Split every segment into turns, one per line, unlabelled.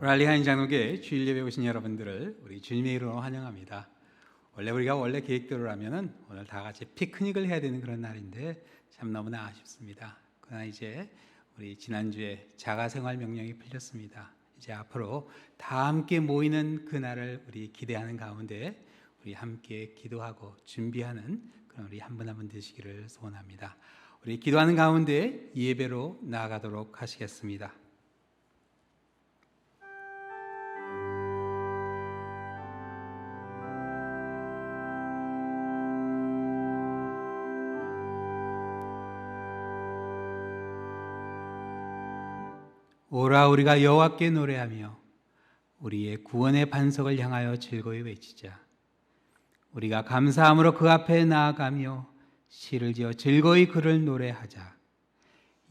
랄리 한인장로교회 주일 예배 오신 여러분들을 우리 주님의 이름으로 환영합니다. 우리가 계획대로 라면은 오늘 다 같이 피크닉을 해야 되는 그런 날인데 참 너무나 아쉽습니다. 그러나 이제 우리 지난주에 자가생활 명령이 풀렸습니다. 이제 앞으로 다 함께 모이는 그날을 우리 기대하는 가운데 우리 함께 기도하고 준비하는 그런 우리 한 분 한 분 되시기를 소원합니다. 우리 기도하는 가운데 예배로 나아가도록 하시겠습니다. 오라 우리가 여호와께 노래하며 우리의 구원의 반석을 향하여 즐거이 외치자. 우리가 감사함으로 그 앞에 나아가며 시를 지어 즐거이 그를 노래하자.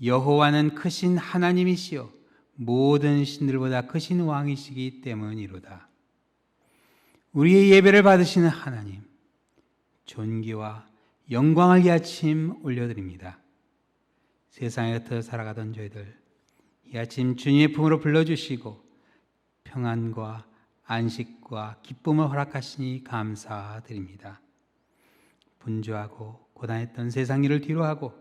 여호와는 크신 하나님이시여 모든 신들보다 크신 왕이시기 때문이로다. 우리의 예배를 받으시는 하나님, 존귀와 영광을 이 아침 올려드립니다. 세상에 흩어 살아가던 저희들 이 아침 주님의 품으로 불러주시고 평안과 안식과 기쁨을 허락하시니 감사드립니다. 분주하고 고단했던 세상 일을 뒤로하고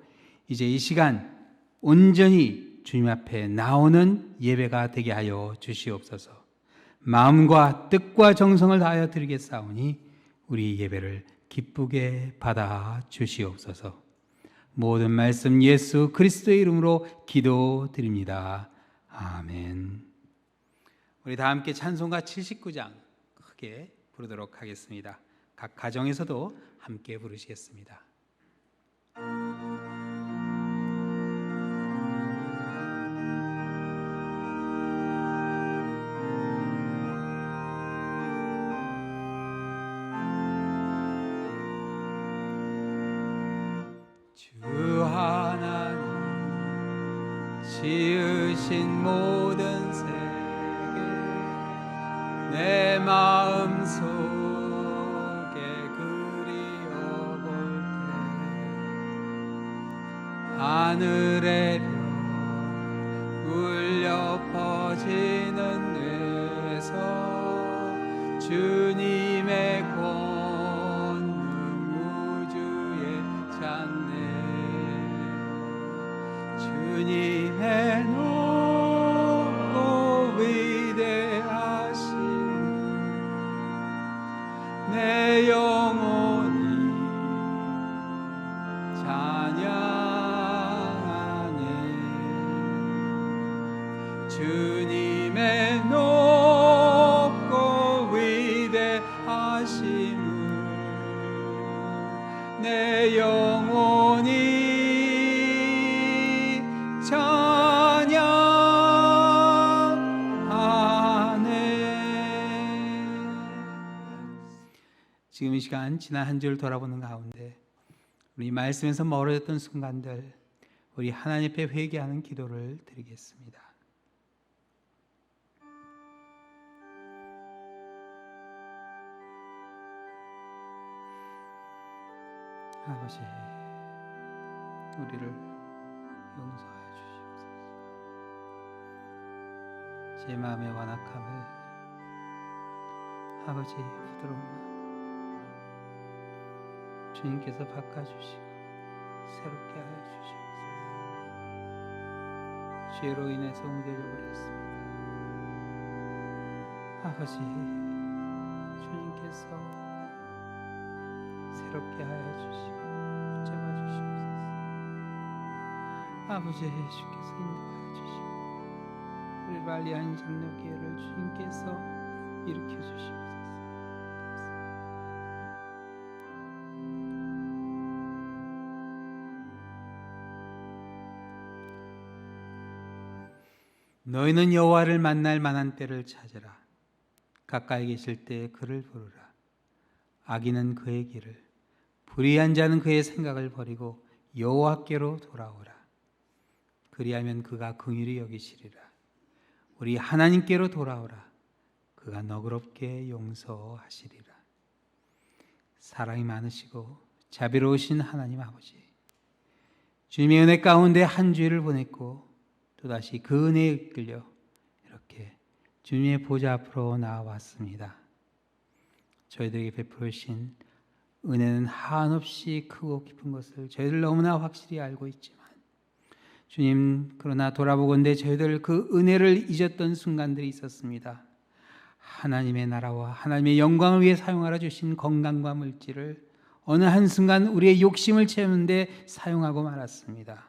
이제 이 시간 온전히 주님 앞에 나오는 예배가 되게 하여 주시옵소서. 마음과 뜻과 정성을 다하여 드리겠사오니 우리 예배를 기쁘게 받아 주시옵소서. 모든 말씀 예수 그리스도의 이름으로 기도드립니다. 아멘. 우리 다 함께 찬송가 79장 크게 부르도록 하겠습니다. 각 가정에서도 함께 부르시겠습니다. 주 하나님 지으신 모든 세계 내 마음 속에 그리워볼 때 하늘의 별 울려 퍼지는 데서 주님의 권능 우주에 찬네. 주님의 높고 위대하심 내 영혼이 찬양하네. 주님의 높고 위대하심을 내 영혼이 지금 이 시간 지난 한 주를 돌아보는 가운데 우리 말씀에서 멀어졌던 순간들 우리 하나님 앞에 회개하는 기도를 드리겠습니다. 아버지, 우리를 용서하여 주시옵소서. 제 마음의 완악함을 아버지 부드러운 마음 주님께서 바꿔주시고 새롭게 하여 주시옵소서. 죄로 인해서 웅대져버렸습니다. 아버지, 주님께서 새롭게 하여 주시고 붙잡아 주시옵소서. 아버지, 주께서 인도하여 주시고 우리 랄리 한인장로교회를 주님께서 일으켜 주시옵소서. 너희는 여호와를 만날 만한 때를 찾으라. 가까이 계실 때 그를 부르라. 악인은 그의 길을, 불의한 자는 그의 생각을 버리고 여호와께로 돌아오라. 그리하면 그가 긍휼히 여기시리라. 우리 하나님께로 돌아오라. 그가 너그럽게 용서하시리라. 사랑이 많으시고 자비로우신 하나님 아버지, 주님의 은혜 가운데 한 주일을 보냈고 또다시 그 은혜에 이끌려 이렇게 주님의 보좌 앞으로 나와왔습니다. 저희들에게 베푸신 은혜는 한없이 크고 깊은 것을 저희들 너무나 확실히 알고 있지만 주님, 그러나 돌아보건대 저희들 그 은혜를 잊었던 순간들이 있었습니다. 하나님의 나라와 하나님의 영광을 위해 사용하라 주신 건강과 물질을 어느 한순간 우리의 욕심을 채우는데 사용하고 말았습니다.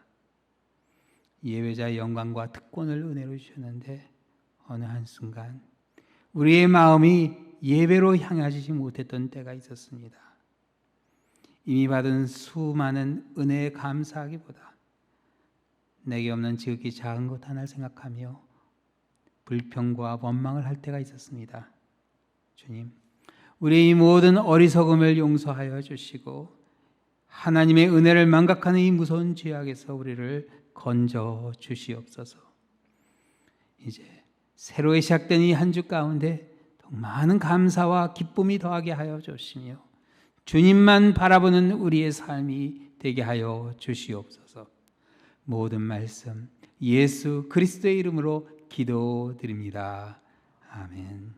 예배자의 영광과 특권을 은혜로 주셨는데 어느 한순간 우리의 마음이 예배로 향하지 못했던 때가 있었습니다. 이미 받은 수많은 은혜에 감사하기보다 내게 없는 지극히 작은 것 하나를 생각하며 불평과 원망을 할 때가 있었습니다. 주님, 우리의 이 모든 어리석음을 용서하여 주시고 하나님의 은혜를 망각하는 이 무서운 죄악에서 우리를 건져 주시옵소서. 이제 새로 시작된 이 한 주 가운데 더 많은 감사와 기쁨이 더하게 하여 주시며 주님만 바라보는 우리의 삶이 되게 하여 주시옵소서. 모든 말씀 예수 그리스도의 이름으로 기도드립니다. 아멘.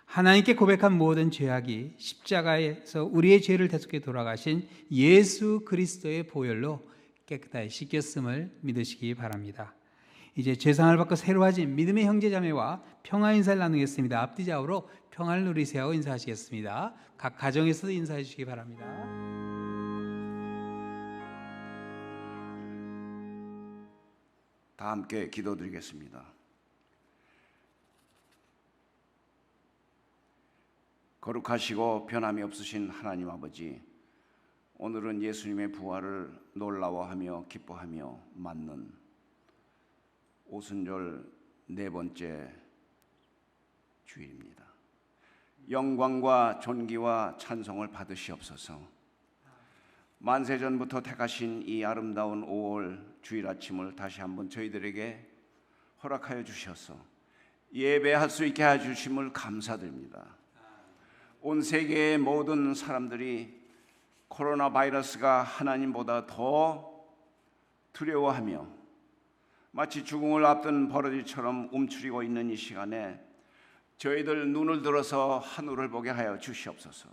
하나님께 고백한 모든 죄악이 십자가에서 우리의 죄를 대속해 돌아가신 예수 그리스도의 보혈로 깨끗하게 씻겼음을 믿으시기 바랍니다. 이제 죄상을 받고 새로워진 믿음의 형제자매와 평화 인사를 나누겠습니다. 앞뒤좌우로 평화를 누리세요 하고 인사하시겠습니다. 각 가정에서도 인사해 주시기 바랍니다.
다 함께 기도드리겠습니다. 거룩하시고 변함이 없으신 하나님 아버지, 오늘은 예수님의 부활을 놀라워하며 기뻐하며 맞는 오순절 네 번째 주일입니다. 영광과 존귀와 찬송을 받으시옵소서. 만세전부터 택하신 이 아름다운 5월 주일 아침을 다시 한번 저희들에게 허락하여 주셔서 예배할 수 있게 해 주심을 감사드립니다. 온 세계의 모든 사람들이 코로나 바이러스가 하나님보다 더 두려워하며 마치 죽음을 앞둔 버러지처럼 움츠리고 있는 이 시간에 저희들 눈을 들어서 하늘을 보게 하여 주시옵소서.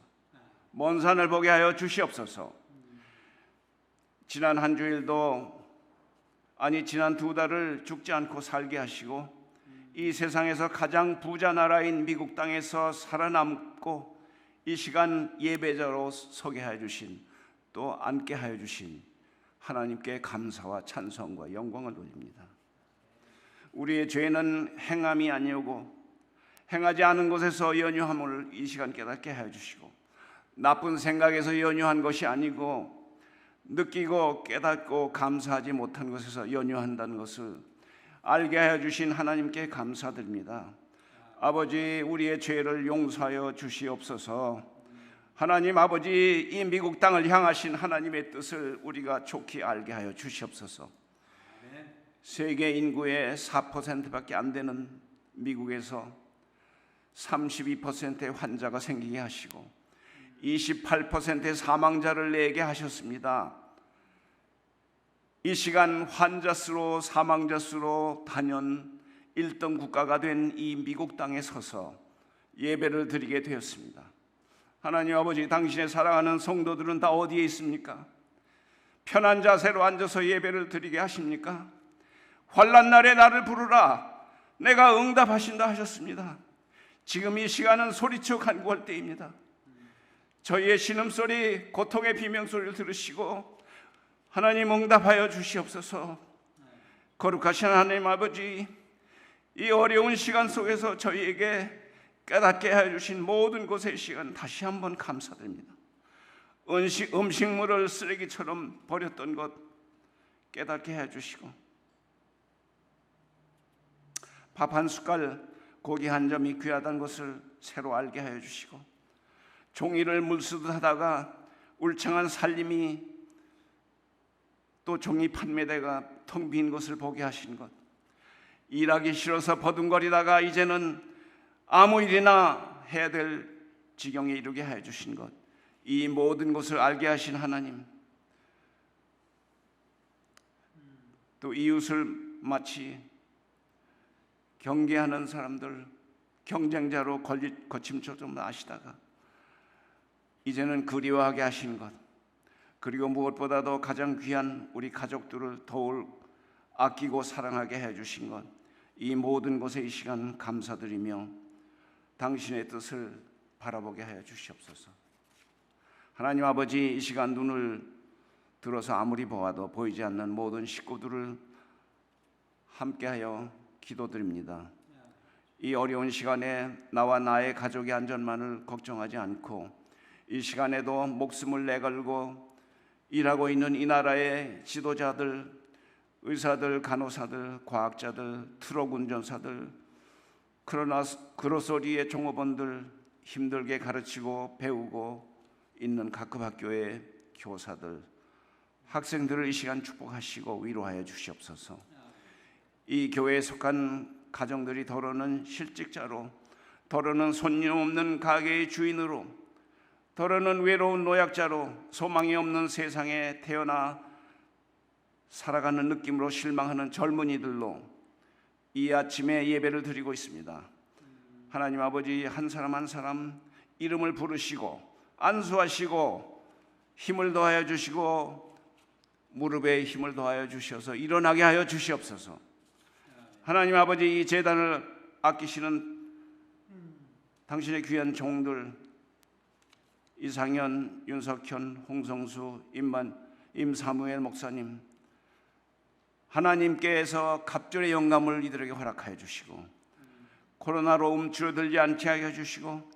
먼 산을 보게 하여 주시옵소서. 지난 한 주일도 지난 두 달을 죽지 않고 살게 하시고 이 세상에서 가장 부자 나라인 미국 땅에서 살아남고 이 시간 예배자로 서게 하여 주신, 또 앉게 하여 주신 하나님께 감사와 찬송과 영광을 돌립니다. 우리의 죄는 행함이 아니오고 행하지 않은 곳에서 연유함을 이 시간 깨닫게 하여 주시고, 나쁜 생각에서 연유한 것이 아니고 느끼고 깨닫고 감사하지 못한 것에서 연유한다는 것을 알게 하여 주신 하나님께 감사드립니다. 아버지, 우리의 죄를 용서하여 주시옵소서. 하나님 아버지, 이 미국 땅을 향하신 하나님의 뜻을 우리가 좋게 알게 하여 주시옵소서. 세계 인구의 4%밖에 안 되는 미국에서 32%의 환자가 생기게 하시고 28%의 사망자를 내게 하셨습니다. 이 시간 환자 수로 사망자 수로 단연 1등 국가가 된 이 미국 땅에 서서 예배를 드리게 되었습니다. 하나님 아버지, 당신의 사랑하는 성도들은 다 어디에 있습니까? 편한 자세로 앉아서 예배를 드리게 하십니까? 환난 날에 나를 부르라, 내가 응답하신다 하셨습니다. 지금 이 시간은 소리쳐 간구할 때입니다. 저희의 신음소리, 고통의 비명소리를 들으시고 하나님 응답하여 주시옵소서. 거룩하신 하나님 아버지, 이 어려운 시간 속에서 저희에게 깨닫게 하여 주신 모든 것의 시간 다시 한번 감사드립니다. 음식물을 쓰레기처럼 버렸던 것 깨닫게 해 주시고, 밥 한 숟갈, 고기 한 점이 귀하다는 것을 새로 알게 하여 주시고, 종이를 물쓰듯 하다가 울창한 살림이 또 종이 판매대가 텅 빈 것을 보게 하신 것, 일하기 싫어서 버둥거리다가 이제는 아무 일이나 해야 될 지경에 이르게 해 주신 것, 이 모든 것을 알게 하신 하나님, 또 이웃을 마치 경계하는 사람들, 경쟁자로 거침처럼 아시다가 이제는 그리워하게 하신 것, 그리고 무엇보다도 가장 귀한 우리 가족들을 더욱 아끼고 사랑하게 해주신 것, 이 모든 것에 이 시간 감사드리며 당신의 뜻을 바라보게 하여 주시옵소서. 하나님 아버지, 이 시간 눈을 들어서 아무리 보아도 보이지 않는 모든 식구들을 함께하여 기도드립니다. 이 어려운 시간에 나와 나의 가족의 안전만을 걱정하지 않고 이 시간에도 목숨을 내걸고 일하고 있는 이 나라의 지도자들, 의사들, 간호사들, 과학자들, 트럭 운전사들, 그러나 그로소리의 종업원들, 힘들게 가르치고 배우고 있는 각급 학교의 교사들, 학생들을 이 시간 축복하시고 위로하여 주시옵소서. 이 교회에 속한 가정들이 더러는 실직자로, 더러는 손님 없는 가게의 주인으로, 더러는 외로운 노약자로, 소망이 없는 세상에 태어나 살아가는 느낌으로 실망하는 젊은이들로 이 아침에 예배를 드리고 있습니다. 하나님 아버지, 한 사람 한 사람 이름을 부르시고 안수하시고 힘을 더하여 주시고 무릎에 힘을 더하여 주셔서 일어나게 하여 주시옵소서. 하나님 아버지, 이 제단을 아끼시는 당신의 귀한 종들 이상현, 윤석현, 홍성수, 임사무엘 목사님, 하나님께서 갑절의 영감을 이들에게 허락하여 주시고 코로나로 줄어들지 않게 하여 주시고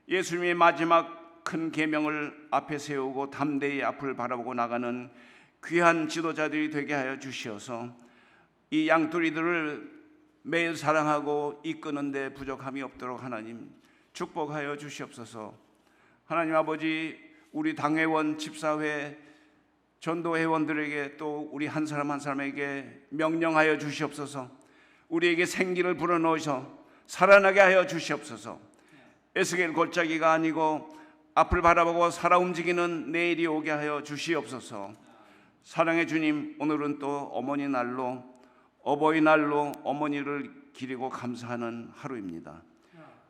예수님의 마지막 큰 계명을 앞에 세우고 담대히 앞을 바라보고 나가는 귀한 지도자들이 되게 하여 주시어서 이 양뚜리들을 매일 사랑하고 이끄는 데 부족함이 없도록 하나님 축복하여 주시옵소서. 하나님 아버지, 우리 당회원, 집사회, 전도회원들에게 또 우리 한 사람 한 사람에게 명령하여 주시옵소서. 우리에게 생기를 불어넣으셔 살아나게 하여 주시옵소서. 에스겔 골짜기가 아니고 앞을 바라보고 살아 움직이는 내일이 오게 하여 주시옵소서. 사랑의 주님, 오늘은 또 어머니 날로, 어버이날로 어머니를 기리고 감사하는 하루입니다.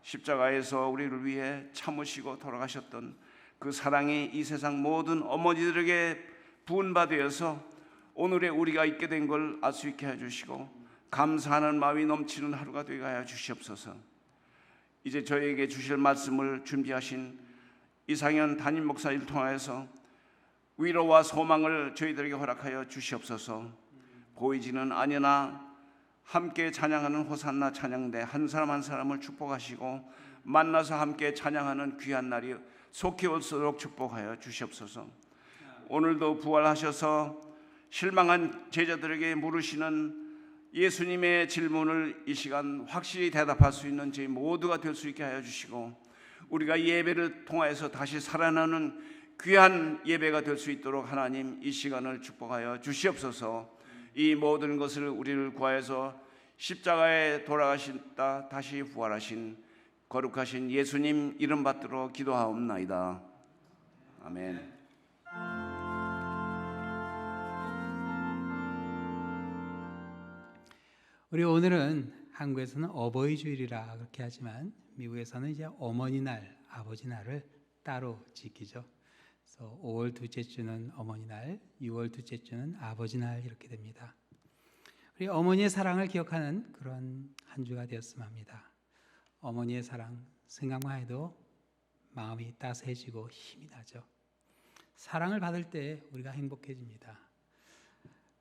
십자가에서 우리를 위해 참으시고 돌아가셨던 그 사랑이 이 세상 모든 어머니들에게 부은바되어서 오늘의 우리가 있게 된 걸 알 수 있게 해주시고 감사하는 마음이 넘치는 하루가 되게 하여 주시옵소서. 이제 저희에게 주실 말씀을 준비하신 이상현 담임 목사님을 통하여서 위로와 소망을 저희들에게 허락하여 주시옵소서. 보이지는 않으나 함께 찬양하는 호산나 찬양대 한 사람 한 사람을 축복하시고 만나서 함께 찬양하는 귀한 날이 속히 올수록 축복하여 주시옵소서. 오늘도 부활하셔서 실망한 제자들에게 물으시는 예수님의 질문을 이 시간 확실히 대답할 수 있는 저희 모두가 될 수 있게 하여 주시고 우리가 예배를 통하여서 다시 살아나는 귀한 예배가 될 수 있도록 하나님 이 시간을 축복하여 주시옵소서. 이 모든 것을 우리를 구하여서 십자가에 돌아가신다 다시 부활하신 거룩하신 예수님 이름 받들어 기도하옵나이다. 아멘.
우리 오늘은 한국에서는 어버이 주일이라 그렇게 하지만 미국에서는 이제 어머니 날, 아버지 날을 따로 지키죠. 그래서 5월 둘째 주는 어머니 날, 6월 둘째 주는 아버지 날 이렇게 됩니다. 우리 어머니의 사랑을 기억하는 그런 한 주가 되었으면 합니다. 어머니의 사랑 생각만 해도 마음이 따스해지고 힘이 나죠. 사랑을 받을 때 우리가 행복해집니다.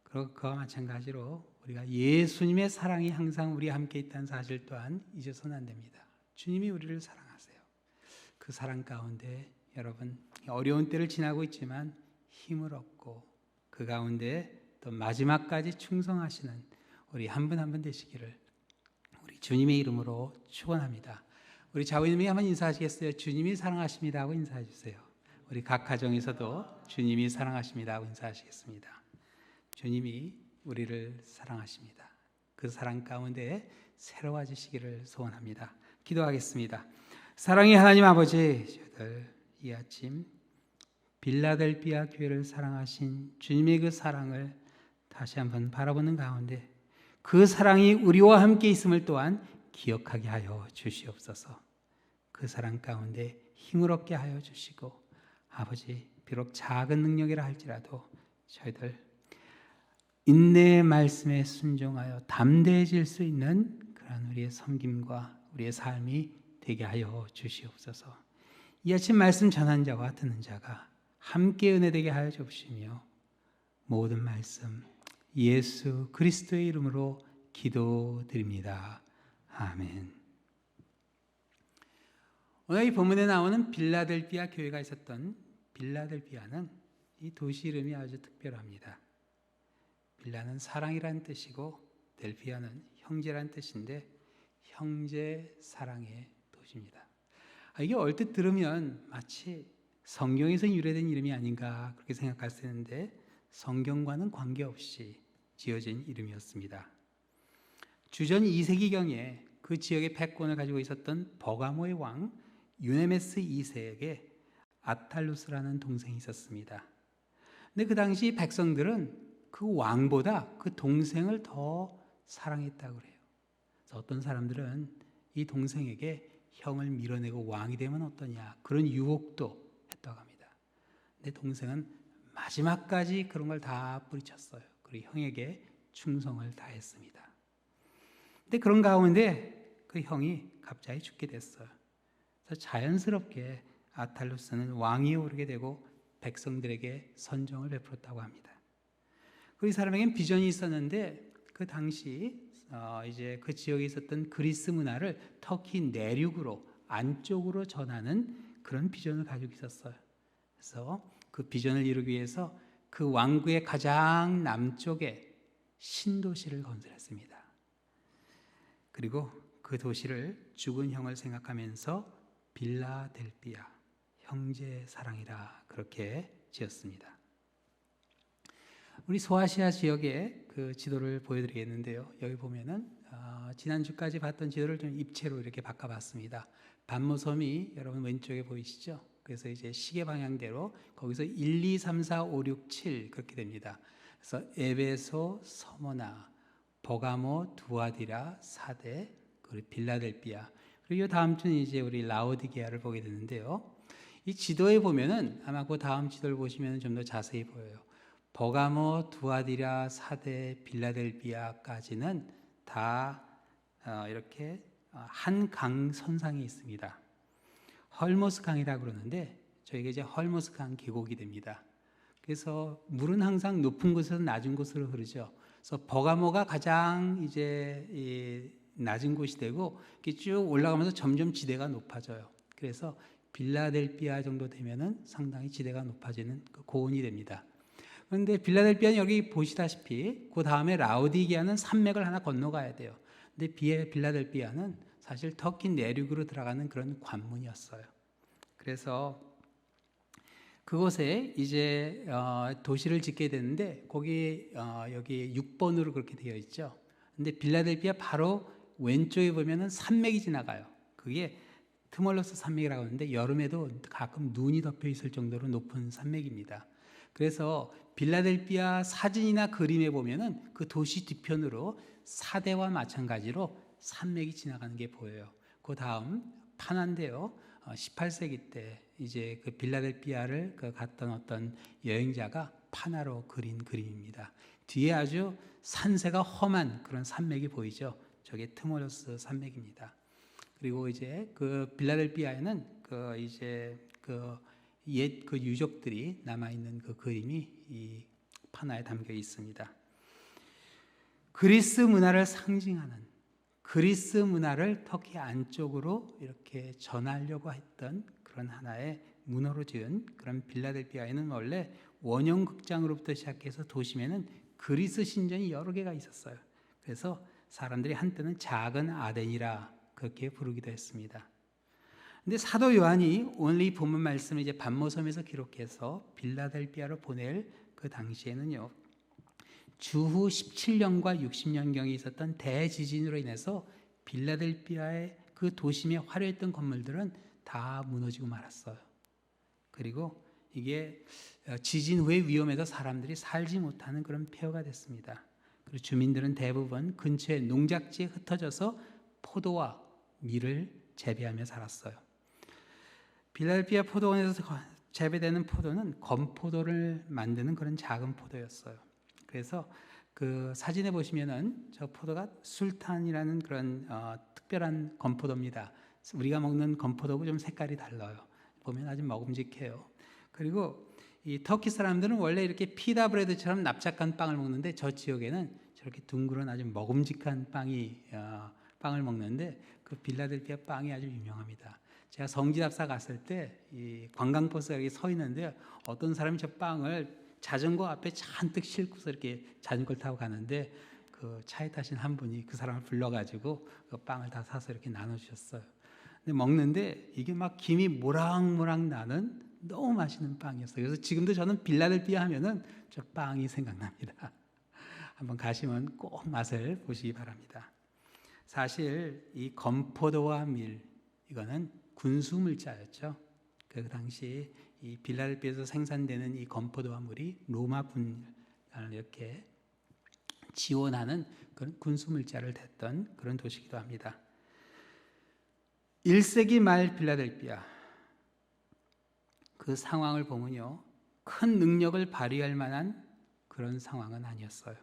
그리고 그와 마찬가지로 우리가 예수님의 사랑이 항상 우리와 함께 있다는 사실 또한 잊어서는 안 됩니다. 주님이 우리를 사랑하세요. 그 사랑 가운데 여러분 어려운 때를 지나고 있지만 힘을 얻고 그 가운데 또 마지막까지 충성하시는 우리 한 분 한 분 되시기를 우리 주님의 이름으로 축원합니다. 우리 자우님이 한번 인사하시겠어요? 주님이 사랑하십니다 하고 인사해 주세요. 우리 각 가정에서도 주님이 사랑하십니다 하고 인사하시겠습니다. 주님이 우리를 사랑하십니다. 그 사랑 가운데 새로워지시기를 소원합니다. 기도하겠습니다. 사랑의 하나님 아버지, 저희들 이 아침 빌라델비아 교회를 사랑하신 주님의 그 사랑을 다시 한번 바라보는 가운데 그 사랑이 우리와 함께 있음을 또한 기억하게 하여 주시옵소서. 그 사랑 가운데 힘을 얻게 하여 주시고 아버지 비록 작은 능력이라 할지라도 저희들 인내의 말씀에 순종하여 담대해질 수 있는 그런 우리의 섬김과 우리의 삶이 되게 하여 주시옵소서. 이 아침 말씀 전한 자와 듣는 자가 함께 은혜되게 하여 주시며 모든 말씀 예수 그리스도의 이름으로 기도드립니다. 아멘. 오늘 이 본문에 나오는 빌라델비아 교회가 있었던 빌라델비아는 이 도시 이름이 아주 특별합니다. 빌라는 사랑이란 뜻이고 델피아는 형제란 뜻인데 형제 사랑의 도시입니다. 이게 얼핏 들으면 마치 성경에서 유래된 이름이 아닌가 그렇게 생각할 수 있는데 성경과는 관계없이 지어진 이름이었습니다. 주전 2세기경에 그 지역의 패권을 가지고 있었던 버가모의 왕 유네메스 2세에게 아탈루스라는 동생이 있었습니다. 근데 그 당시 백성들은 그 왕보다 그 동생을 더 사랑했다고 그래요. 그래서 어떤 사람들은 이 동생에게 형을 밀어내고 왕이 되면 어떠냐 그런 유혹도 했다고 합니다. 근데 동생은 마지막까지 그런 걸 다 뿌리쳤어요. 그리고 형에게 충성을 다했습니다. 근데 그런 가운데 그 형이 갑자기 죽게 됐어요. 그래서 자연스럽게 아탈루스는 왕위에 오르게 되고 백성들에게 선정을 베풀었다고 합니다. 그 사람에겐 비전이 있었는데 그 당시 이제 그 지역에 있었던 그리스 문화를 터키 내륙으로 안쪽으로 전하는 그런 비전을 가지고 있었어요. 그래서 그 비전을 이루기 위해서 그 왕국의 가장 남쪽에 신도시를 건설했습니다. 그리고 그 도시를 죽은 형을 생각하면서 빌라델비아 형제 사랑이라 그렇게 지었습니다. 우리 소아시아 지역의 그 지도를 보여드리겠는데요. 여기 보면은 지난주까지 봤던 지도를 좀 입체로 이렇게 바꿔봤습니다. 반모섬이 여러분 왼쪽에 보이시죠? 그래서 이제 시계 방향대로 거기서 1, 2, 3, 4, 5, 6, 7 그렇게 됩니다. 그래서 에베소, 서머나, 버가모, 두아디라, 사데, 그리고 빌라델비아. 그리고 다음 주는 이제 우리 라오디게아를 보게 되는데요. 이 지도에 보면은 아마 그 다음 지도를 보시면 좀 더 자세히 보여요. 버가모, 두아디라, 사데, 빌라델비아까지는 다 이렇게 한 강 선상에 있습니다. 헐모스 강이라고 그러는데 저희가 이제 헐모스 강 계곡이 됩니다. 그래서 물은 항상 높은 곳에서 낮은 곳으로 흐르죠. 그래서 버가모가 가장 이제 낮은 곳이 되고 이렇게 쭉 올라가면서 점점 지대가 높아져요. 그래서 빌라델비아 정도 되면은 상당히 지대가 높아지는 그 고온이 됩니다. 그런데 빌라델비아는 여기 보시다시피 그 다음에 라우디게아는 산맥을 하나 건너가야 돼요. 근데 빌라델비아는 사실 터키 내륙으로 들어가는 그런 관문이었어요. 그래서 그곳에 이제 도시를 짓게 되는데 거기 여기 6번으로 그렇게 되어 있죠. 근데 빌라델비아 바로 왼쪽에 보면은 산맥이 지나가요. 그게 트몰로스 산맥이라고 하는데 여름에도 가끔 눈이 덮여 있을 정도로 높은 산맥입니다. 그래서 빌라델비아 사진이나 그림에 보면은 그 도시 뒤편으로 사대와 마찬가지로 산맥이 지나가는 게 보여요. 그 다음 파나인데요. 18세기 때 이제 그 빌라델비아를 갔던 어떤 여행자가 파나로 그린 그림입니다. 뒤에 아주 산세가 험한 그런 산맥이 보이죠. 저게 트모로스 산맥입니다. 그리고 이제 그 빌라델비아에는 그 이제 그 옛 그 유적들이 남아 있는 그 그림이 이 파나에 담겨 있습니다. 그리스 문화를 상징하는 그리스 문화를 터키 안쪽으로 이렇게 전하려고 했던 그런 하나의 문화로 지은 그런 빌라델비아에는 원래 원형 극장으로부터 시작해서 도심에는 그리스 신전이 여러 개가 있었어요. 그래서 사람들이 한때는 작은 아덴이라 그렇게 부르기도 했습니다. 근데 사도 요한이 오늘 이 본문 말씀을 이제 반모섬에서 기록해서 빌라델비아로 보낼 그 당시에는요. 주후 17년과 60년경에 있었던 대지진으로 인해서 빌라델비아의 그 도심에 화려했던 건물들은 다 무너지고 말았어요. 그리고 이게 지진 후에 위험해서 사람들이 살지 못하는 그런 폐허가 됐습니다. 그리고 주민들은 대부분 근처의 농작지에 흩어져서 포도와 밀을 재배하며 살았어요. 빌라델피아 포도원에서 재배되는 포도는 건포도를 만드는 그런 작은 포도였어요. 그래서 그 사진에 보시면은 저 포도가 술탄이라는 그런 특별한 건포도입니다. 우리가 먹는 건포도하고 좀 색깔이 달라요. 보면 아주 먹음직해요. 그리고 이 터키 사람들은 원래 이렇게 피다 브레드처럼 납작한 빵을 먹는데 저 지역에는 저렇게 둥그런 아주 먹음직한 빵을 먹는데 그 빌라델피아 빵이 아주 유명합니다. 제가 성지답사 갔을 때 이 관광버스가 이렇게 서 있는데요. 어떤 사람이 저 빵을 자전거 앞에 잔뜩 싣고서 이렇게 자전거를 타고 가는데 그 차에 타신 한 분이 그 사람을 불러가지고 그 빵을 다 사서 이렇게 나눠주셨어요. 근데 먹는데 이게 막 김이 모락모락 나는 너무 맛있는 빵이었어요. 그래서 지금도 저는 빌라델피아 하면은 저 빵이 생각납니다. 한번 가시면 꼭 맛을 보시기 바랍니다. 사실 이 건포도와 밀 이거는 군수 물자였죠. 그 당시 이 빌라델피아에서 생산되는 이 건포도와 물이 로마 군을 이렇게 지원하는 그런 군수 물자를 댔던 그런 도시이기도 합니다. 1세기 말 빌라델피아 그 상황을 보면요, 큰 능력을 발휘할 만한 그런 상황은 아니었어요.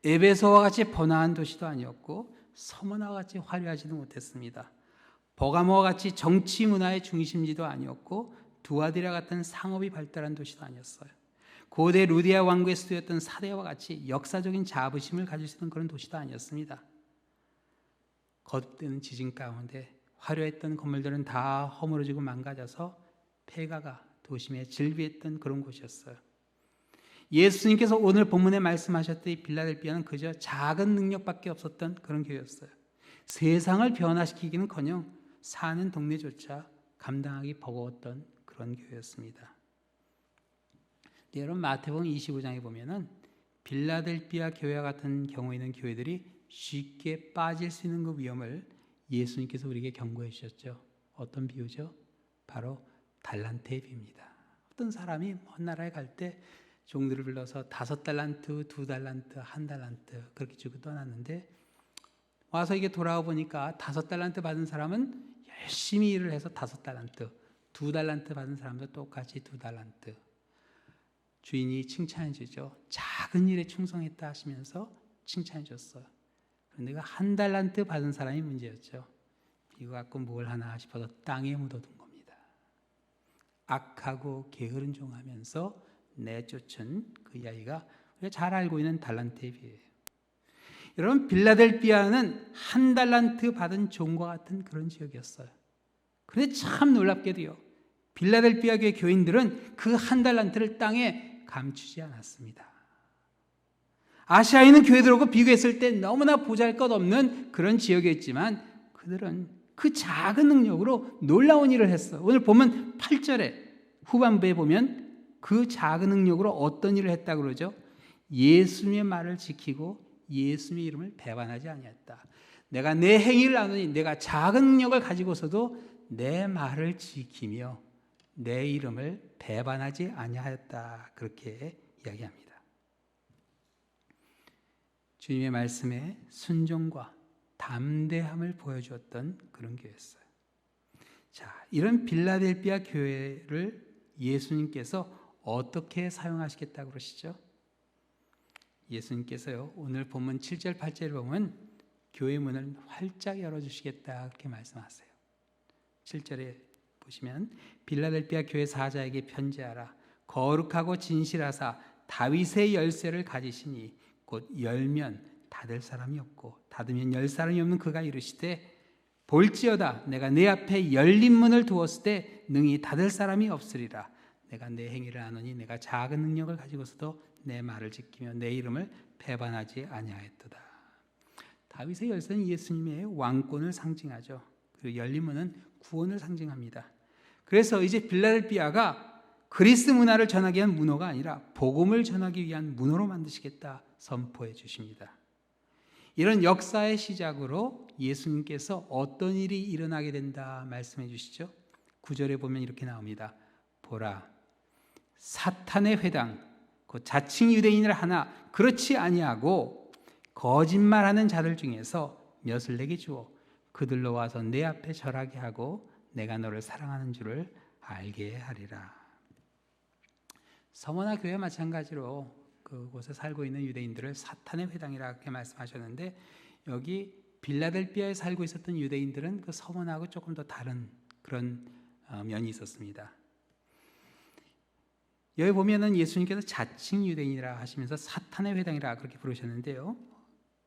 에베소와 같이 번화한 도시도 아니었고 서머나와 같이 화려하지도 못했습니다. 버가모와 같이 정치 문화의 중심지도 아니었고 두아디라 같은 상업이 발달한 도시도 아니었어요. 고대 루디아 왕국의 수도였던 사대와 같이 역사적인 자부심을 가질 수 있는 그런 도시도 아니었습니다. 거듭되는 지진 가운데 화려했던 건물들은 다 허물어지고 망가져서 폐가가 도심에 질비했던 그런 곳이었어요. 예수님께서 오늘 본문에 말씀하셨듯이 빌라델피아는 그저 작은 능력밖에 없었던 그런 교회였어요. 세상을 변화시키기는커녕 사는 동네조차 감당하기 버거웠던 그런 교회였습니다. 여러분 마태복음 25장에 보면은 빌라델피아 교회와 같은 경우에는 교회들이 쉽게 빠질 수 있는 그 위험을 예수님께서 우리에게 경고해 주셨죠. 어떤 비유죠? 바로 달란트의 비유입니다. 어떤 사람이 먼 나라에 갈 때 종들을 불러서 5달란트, 2달란트, 1달란트 그렇게 주고 떠났는데 와서 이게 돌아와 보니까 5달란트 받은 사람은 열심히 일을 해서 5달란트, 2달란트 받은 사람도 똑같이 2달란트. 주인이 칭찬해 주죠. 작은 일에 충성했다 하시면서 칭찬해 줬어요. 그런데 그 1달란트 받은 사람이 문제였죠. 이거 갖고 뭘 하나 싶어서 땅에 묻어둔 겁니다. 악하고 게으른 종하면서 내쫓은 그 이야기가 우리가 잘 알고 있는 달란트의 비유예요. 여러분 빌라델피아는 1달란트 받은 종과 같은 그런 지역이었어요. 그런데 참 놀랍게도요. 빌라델피아 교회 교인들은 그 1달란트를 땅에 감추지 않았습니다. 아시아에 있는 교회들하고 비교했을 때 너무나 보잘것없는 그런 지역이었지만 그들은 그 작은 능력으로 놀라운 일을 했어요. 오늘 보면 8절에 후반부에 보면 그 작은 능력으로 어떤 일을 했다고 그러죠? 예수님의 말을 지키고 예수님의 이름을 배반하지 아니했다. 내가 내 행위를 아노니 내가 작은 능력을 가지고서도 내 말을 지키며 내 이름을 배반하지 아니하였다. 그렇게 이야기합니다. 주님의 말씀에 순종과 담대함을 보여주었던 그런 교회였어요. 자, 이런 빌라델피아 교회를 예수님께서 어떻게 사용하시겠다고 그러시죠? 예수님께서요, 오늘 본문 7절, 8절을 보면 교회 문을 활짝 열어주시겠다 그렇게 말씀하세요. 7절에 보시면 빌라델피아 교회 사자에게 편지하라. 거룩하고 진실하사 다윗의 열쇠를 가지시니 곧 열면 닫을 사람이 없고 닫으면 열 사람이 없는 그가 이르시되 볼지어다 내가 내 앞에 열린 문을 두었을 때 능히 닫을 사람이 없으리라. 내가 내 행위를 아노니 내가 작은 능력을 가지고서도 내 말을 지키며 내 이름을 배반하지 아니하였도다. 다윗의 열쇠는 예수님의 왕권을 상징하죠. 그리고 열린 문은 구원을 상징합니다. 그래서 이제 빌라델피아가 그리스 문화를 전하기 위한 문호가 아니라 복음을 전하기 위한 문호로 만드시겠다 선포해 주십니다. 이런 역사의 시작으로 예수님께서 어떤 일이 일어나게 된다 말씀해 주시죠. 9절에 보면 이렇게 나옵니다. 보라, 사탄의 회당, 그 자칭 유대인을 하나 그렇지 아니하고 거짓말하는 자들 중에서 몇을 내게 주어 그들로 와서 내 앞에 절하게 하고 내가 너를 사랑하는 줄을 알게 하리라. 서머나 교회와 마찬가지로 그곳에 살고 있는 유대인들을 사탄의 회당이라고 말씀하셨는데, 여기 빌라델비아에 살고 있었던 유대인들은 그 서머나하고 조금 더 다른 그런 면이 있었습니다. 여기 보면은 예수님께서 자칭 유대인이라 하시면서 사탄의 회당이라 그렇게 부르셨는데요,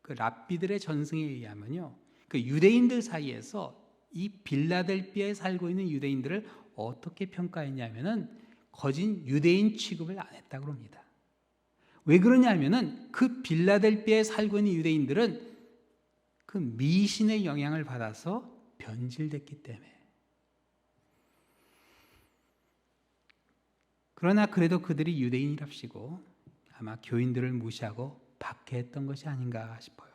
그 랍비들의 전승에 의하면요, 그 유대인들 사이에서 이 빌라델비아에 살고 있는 유대인들을 어떻게 평가했냐면은 거진 유대인 취급을 안 했다고 합니다. 왜 그러냐면은 그 빌라델비아에 살고 있는 유대인들은 그 미신의 영향을 받아서 변질됐기 때문에. 그러나 그래도 그들이 유대인이랍시고 아마 교인들을 무시하고 박해했던 것이 아닌가 싶어요.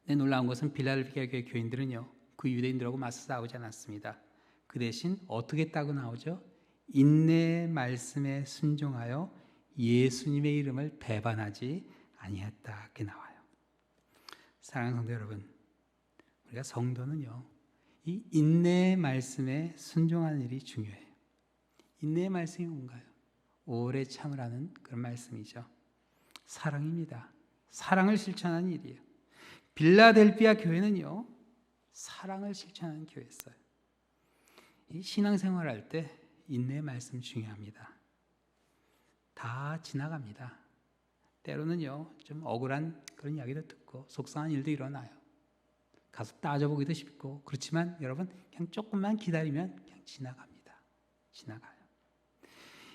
근데 놀라운 것은 빌라델비아 교회 교인들은요, 그 유대인들하고 맞서 싸우지 않았습니다. 그 대신 어떻게 했다고 나오죠? 인내의 말씀에 순종하여 예수님의 이름을 배반하지 아니했다, 이렇게 나와요. 사랑하는 성도 여러분, 우리가 성도는요, 이 인내의 말씀에 순종하는 일이 중요해요. 인내의 말씀이 뭔가요? 오래 참으라는 그런 말씀이죠. 사랑입니다. 사랑을 실천하는 일이에요. 빌라델비아 교회는요, 사랑을 실천하는 교회였어요. 이 신앙생활할 때 인내의 말씀 중요합니다. 다 지나갑니다. 때로는요, 좀 억울한 그런 이야기도 듣고 속상한 일도 일어나요. 가서 따져보기도 쉽고, 그렇지만 여러분, 그냥 조금만 기다리면 그냥 지나갑니다. 지나가요.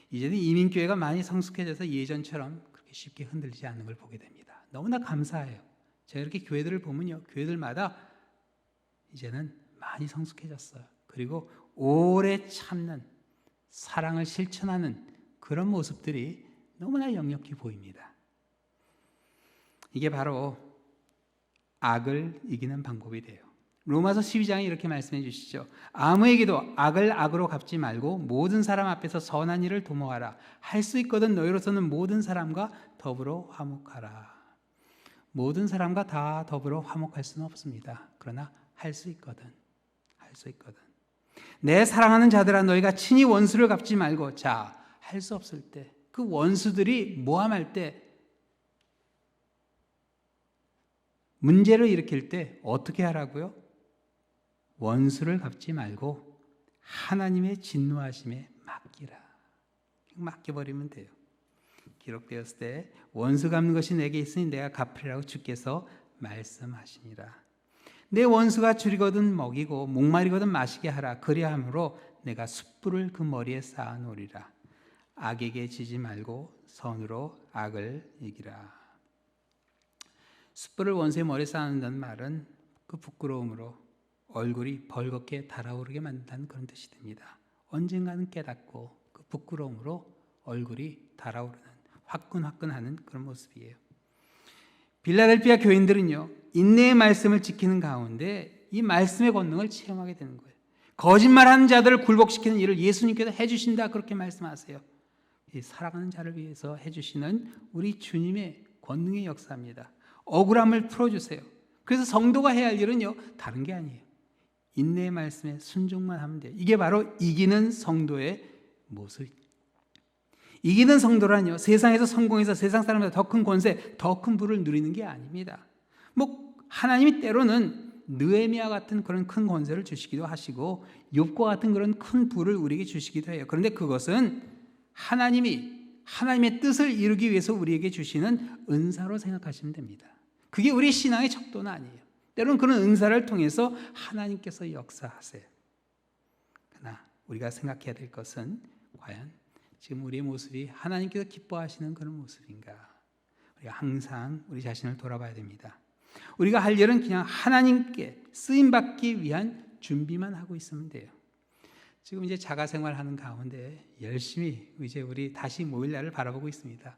이제는 이민교회가 많이 성숙해져서 예전처럼 그렇게 쉽게 흔들리지 않는 걸 보게 됩니다. 너무나 감사해요. 제가 이렇게 교회들을 보면요, 교회들마다 이제는 많이 성숙해졌어요. 그리고 오래 참는, 사랑을 실천하는 그런 모습들이 너무나 역력히 보입니다. 이게 바로 악을 이기는 방법이 돼요. 로마서 12장에 이렇게 말씀해 주시죠. 아무에게도 악을 악으로 갚지 말고 모든 사람 앞에서 선한 일을 도모하라. 할 수 있거든 너희로서는 모든 사람과 더불어 화목하라. 모든 사람과 다 더불어 화목할 수는 없습니다. 그러나 할 수 있거든. 할 수 있거든. 내 사랑하는 자들아, 너희가 친히 원수를 갚지 말고. 자, 할 수 없을 때, 그 원수들이 모함할 때, 문제를 일으킬 때 어떻게 하라고요? 원수를 갚지 말고 하나님의 진노하심에 맡기라. 맡겨버리면 돼요. 기록되었을 때 원수 갚는 것이 내게 있으니 내가 갚으리라고 주께서 말씀하시니라. 내 원수가 줄이거든 먹이고 목마르거든 마시게 하라. 그리함으로 내가 숯불을 그 머리에 쌓아 놓으리라. 악에게 지지 말고 선으로 악을 이기라. 숯불을 원수의 머리에 쌓는다는 말은 그 부끄러움으로 얼굴이 벌겋게 달아오르게 만든다는 그런 뜻이 됩니다. 언젠가는 깨닫고 그 부끄러움으로 얼굴이 달아오르는, 화끈화끈하는 그런 모습이에요. 빌라델비아 교인들은요, 인내의 말씀을 지키는 가운데 이 말씀의 권능을 체험하게 되는 거예요. 거짓말하는 자들을 굴복시키는 일을 예수님께서 해주신다, 그렇게 말씀하세요. 이 사랑하는 자를 위해서 해주시는 우리 주님의 권능의 역사입니다. 억울함을 풀어주세요. 그래서 성도가 해야 할 일은요, 다른 게 아니에요. 인내의 말씀에 순종만 하면 돼요. 이게 바로 이기는 성도의 모습입니다. 이기는 성도란요, 세상에서 성공해서 세상 사람보다 더 큰 권세, 더 큰 부를 누리는 게 아닙니다. 하나님이 때로는 느헤미야 같은 그런 큰 권세를 주시기도 하시고 욥과 같은 그런 큰 부를 우리에게 주시기도 해요. 그런데 그것은 하나님의 뜻을 이루기 위해서 우리에게 주시는 은사로 생각하시면 됩니다. 그게 우리 신앙의 척도는 아니에요. 때로는 그런 은사를 통해서 하나님께서 역사하세요. 그러나 우리가 생각해야 될 것은 과연 지금 우리의 모습이 하나님께서 기뻐하시는 그런 모습인가? 우리가 항상 우리 자신을 돌아봐야 됩니다. 우리가 할 일은 그냥 하나님께 쓰임받기 위한 준비만 하고 있으면 돼요. 지금 이제 자가생활하는 가운데 열심히 이제 우리 다시 모일 날을 바라보고 있습니다.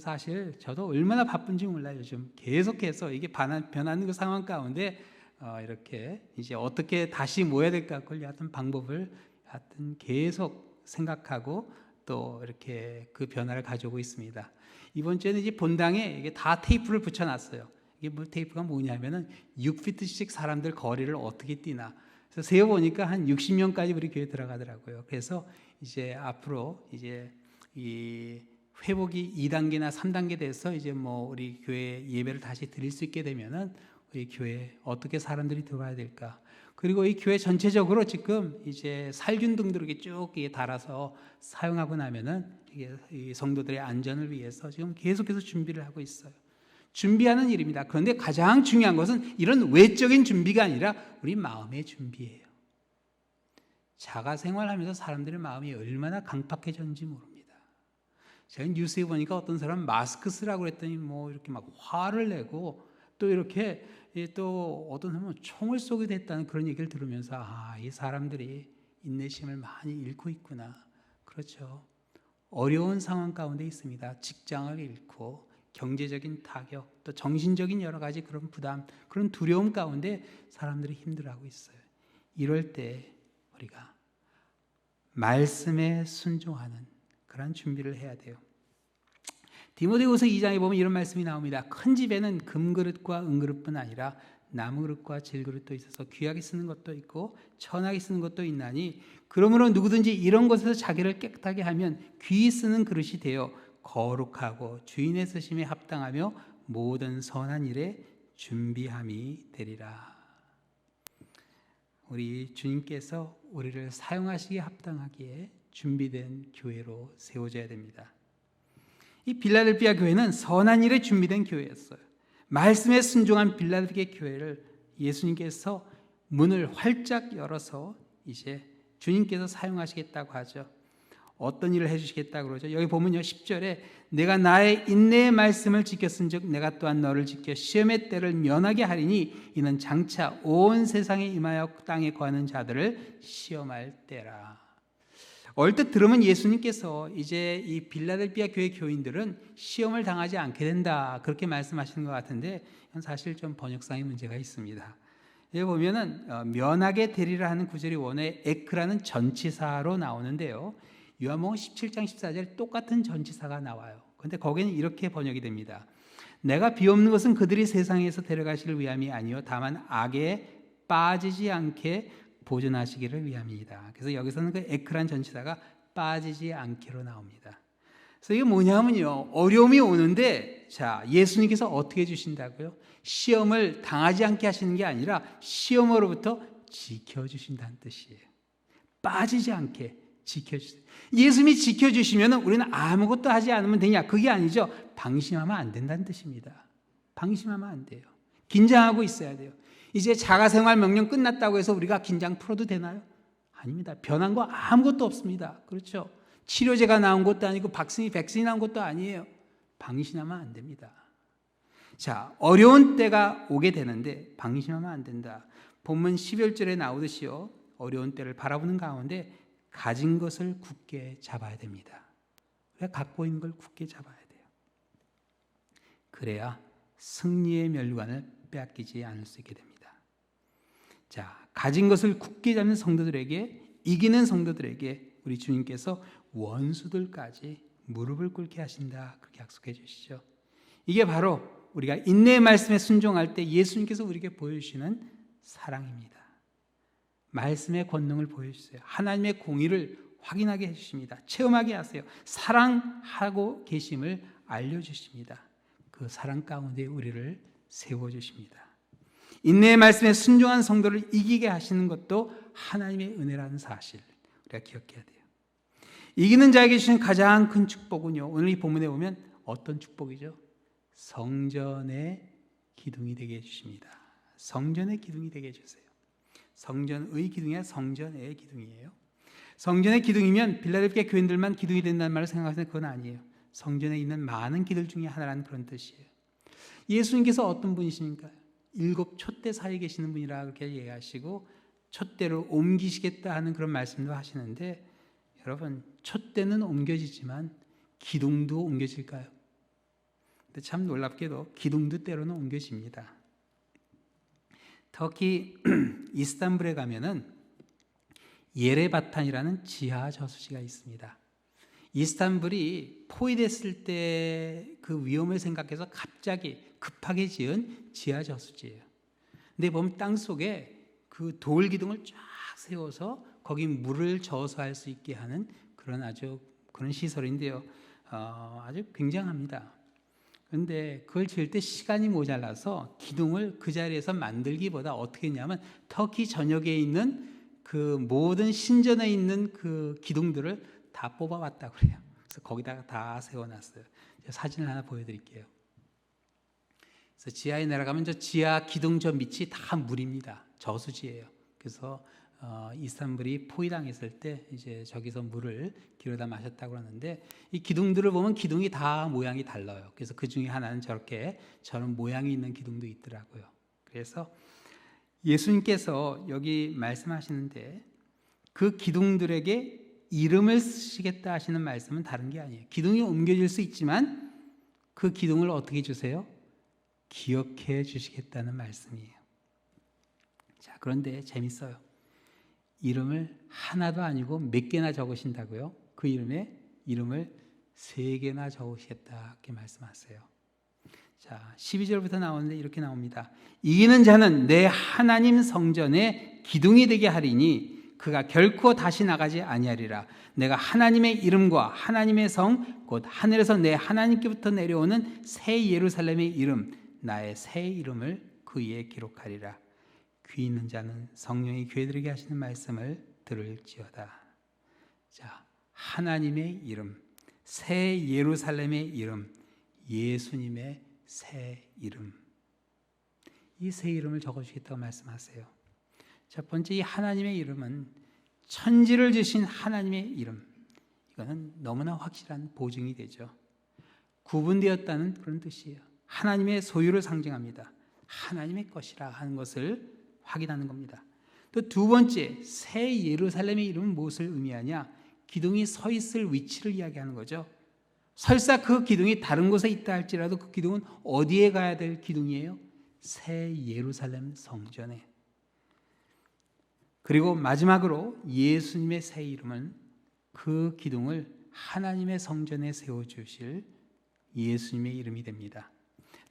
사실 저도 얼마나 바쁜지 몰라요. 요즘 계속해서 이게 변하는 그 상황 가운데 이렇게 이제 어떻게 다시 모여야 될까 그걸 하여튼 방법을 하여튼 계속 생각하고 또 이렇게 그 변화를 가져오고 있습니다. 이번 주에는 이제 본당에 이게 다 테이프를 붙여놨어요. 이게 뭐 테이프가 뭐냐면은 6피트씩 사람들 거리를 어떻게 뛰나. 그래서 세어 보니까 한 60명까지 우리 교회 들어가더라고요. 그래서 이제 앞으로 이제 이 회복이 2단계나 3단계 돼서 이제 뭐 우리 교회 예배를 다시 드릴 수 있게 되면은 우리 교회에 어떻게 사람들이 들어와야 될까? 그리고 이 교회 전체적으로 지금 이제 살균 등들 이렇게 쭉 달아서 사용하고 나면은 이게 이 성도들의 안전을 위해서 지금 계속해서 준비를 하고 있어요. 준비하는 일입니다. 그런데 가장 중요한 것은 이런 외적인 준비가 아니라 우리 마음의 준비예요. 자가 생활하면서 사람들의 마음이 얼마나 강팍해졌는지 모릅니다. 제가 뉴스에 보니까 어떤 사람 마스크 쓰라고 그랬더니 뭐 이렇게 막 화를 내고 또 이렇게 또 어떤 사람은 총을 쏘게 됐다는 그런 얘기를 들으면서 이 사람들이 인내심을 많이 잃고 있구나. 그렇죠. 어려운 상황 가운데 있습니다. 직장을 잃고 경제적인 타격, 또 정신적인 여러 가지 그런 부담, 그런 두려움 가운데 사람들이 힘들어하고 있어요. 이럴 때 우리가 말씀에 순종하는 그런 준비를 해야 돼요. 디모데후서 2장에 보면 이런 말씀이 나옵니다. 큰 집에는 금그릇과 은그릇뿐 아니라 나무그릇과 질그릇도 있어서 귀하게 쓰는 것도 있고 천하게 쓰는 것도 있나니 그러므로 누구든지 이런 것에서 자기를 깨끗하게 하면 귀히 쓰는 그릇이 되어 거룩하고 주인의 쓰심에 합당하며 모든 선한 일에 준비함이 되리라. 우리 주님께서 우리를 사용하시기에 합당하기에 준비된 교회로 세워져야 됩니다. 이 빌라델피아 교회는 선한 일에 준비된 교회였어요. 말씀에 순종한 빌라델피아 교회를 예수님께서 문을 활짝 열어서 이제 주님께서 사용하시겠다고 하죠. 어떤 일을 해주시겠다고 그러죠? 여기 보면요 10절에 내가 나의 인내의 말씀을 지켰은즉 내가 또한 너를 지켜 시험의 때를 면하게 하리니 이는 장차 온 세상에 임하여 땅에 거하는 자들을 시험할 때라. 얼뜻 들으면 예수님께서 이제 이 빌라델피아 교회 교인들은 시험을 당하지 않게 된다 그렇게 말씀하시는 것 같은데 이건 사실 좀 번역상의 문제가 있습니다. 여기 보면은 면하게 되리라 하는 구절이 원어에 에크라는 전치사로 나오는데요. 요한복음 17장 14절 똑같은 전치사가 나와요. 그런데 거기는 이렇게 번역이 됩니다. 내가 비옵는 것은 그들이 세상에서 데려가시기를 위함이 아니요 다만 악에 빠지지 않게 보존하시기를 위함이다. 그래서 여기서는 그 에크란 전치사가 빠지지 않기로 나옵니다. 그래서 이게 뭐냐면요. 어려움이 오는데 자 예수님께서 어떻게 해주신다고요? 시험을 당하지 않게 하시는 게 아니라 시험으로부터 지켜주신다는 뜻이에요. 빠지지 않게 지켜주세요. 예수님이 지켜주시면 우리는 아무것도 하지 않으면 되냐? 그게 아니죠. 방심하면 안 된다는 뜻입니다. 방심하면 안 돼요. 긴장하고 있어야 돼요. 이제 자가생활 명령 끝났다고 해서 우리가 긴장 풀어도 되나요? 아닙니다. 변한 거 아무것도 없습니다. 그렇죠? 치료제가 나온 것도 아니고 백신이 나온 것도 아니에요. 방심하면 안 됩니다. 자, 어려운 때가 오게 되는데 방심하면 안 된다. 본문 11절에 나오듯이요. 어려운 때를 바라보는 가운데 가진 것을 굳게 잡아야 됩니다. 우리가 갖고 있는 걸 굳게 잡아야 돼요. 그래야 승리의 멸관을 빼앗기지 않을 수 있게 됩니다. 자, 가진 것을 굳게 잡는 성도들에게 이기는 성도들에게 우리 주님께서 원수들까지 무릎을 꿇게 하신다 그렇게 약속해 주시죠. 이게 바로 우리가 인내의 말씀에 순종할 때 예수님께서 우리에게 보여주시는 사랑입니다. 말씀의 권능을 보여주세요. 하나님의 공의를 확인하게 해주십니다. 체험하게 하세요. 사랑하고 계심을 알려주십니다. 그 사랑 가운데 우리를 세워주십니다. 인내의 말씀에 순종한 성도를 이기게 하시는 것도 하나님의 은혜라는 사실 우리가 기억해야 돼요. 이기는 자에게 주신 가장 큰 축복은요. 오늘 이 본문에 보면 어떤 축복이죠? 성전의 기둥이 되게 해주십니다. 성전의 기둥이 되게 해주세요. 성전의 기둥이 아니라 성전의 기둥이에요. 성전의 기둥이면 빌라델피아 교인들만 기둥이 된다는 말을 생각하시는 그건 아니에요. 성전에 있는 많은 기둥 중에 하나라는 그런 뜻이에요. 예수님께서 어떤 분이십니까? 7 촛대 사이에 계시는 분이라 그렇게 얘기하시고 촛대를 옮기시겠다 하는 그런 말씀도 하시는데 여러분 촛대는 옮겨지지만 기둥도 옮겨질까요? 근데 참 놀랍게도 기둥도 때로는 옮겨집니다. 터키 이스탄불에 가면은 예레바탄이라는 지하 저수지가 있습니다. 이스탄불이 포위됐을 때 그 위험을 생각해서 갑자기 급하게 지은 지하 저수지예요. 근데 보면 땅 속에 그 돌 기둥을 쫙 세워서 거기 물을 저수할 수 있게 하는 그런 아주 그런 시설인데요. 아주 굉장합니다. 그런데 그걸 지을 때 시간이 모자라서 기둥을 그 자리에서 만들기보다 어떻게 했냐면 터키 전역에 있는 그 모든 신전에 있는 그 기둥들을 다 뽑아왔다고 그래요. 그래서 거기다가 다 세워놨어요. 제가 사진을 하나 보여드릴게요. 그래서 지하에 내려가면 저 지하 기둥 저 밑이 다 물입니다. 저수지예요. 그래서 이스탄불이 포위당했을 때 이제 저기서 물을 길어다 마셨다고 하는데 이 기둥들을 보면 기둥이 다 모양이 달라요. 그래서 그 중에 하나는 저런 모양이 있는 기둥도 있더라고요. 그래서 예수님께서 여기 말씀하시는데 그 기둥들에게 이름을 쓰시겠다 하시는 말씀은 다른 게 아니에요. 기둥이 옮겨질 수 있지만 그 기둥을 어떻게 주세요? 기억해 주시겠다는 말씀이에요. 자, 그런데 재밌어요. 이름을 하나도 아니고 몇 개나 적으신다고요? 그 이름을 3개나 적으시겠다 이렇게 말씀하세요. 자, 12절부터 나오는데 이렇게 나옵니다. 이기는 자는 내 하나님 성전에 기둥이 되게 하리니 그가 결코 다시 나가지 아니하리라. 내가 하나님의 이름과 하나님의 성 곧 하늘에서 내 하나님께부터 내려오는 새 예루살렘의 이름 나의 새 이름을 그 위에 기록하리라. 귀 있는 자는 성령이 교회들에게 하시는 말씀을 들을지어다. 자, 하나님의 이름, 새 예루살렘의 이름, 예수님의 새 이름. 이 새 이름을 적어주겠다고 말씀하세요. 첫 번째, 이 하나님의 이름은 천지를 지신 하나님의 이름. 이거는 너무나 확실한 보증이 되죠. 구분되었다는 그런 뜻이에요. 하나님의 소유를 상징합니다. 하나님의 것이라 하는 것을 확인하는 겁니다. 또 두 번째, 새 예루살렘의 이름은 무엇을 의미하냐? 기둥이 서 있을 위치를 이야기하는 거죠. 설사 그 기둥이 다른 곳에 있다 할지라도 그 기둥은 어디에 가야 될 기둥이에요? 새 예루살렘 성전에. 그리고 마지막으로 예수님의 새 이름은 그 기둥을 하나님의 성전에 세워주실 예수님의 이름이 됩니다.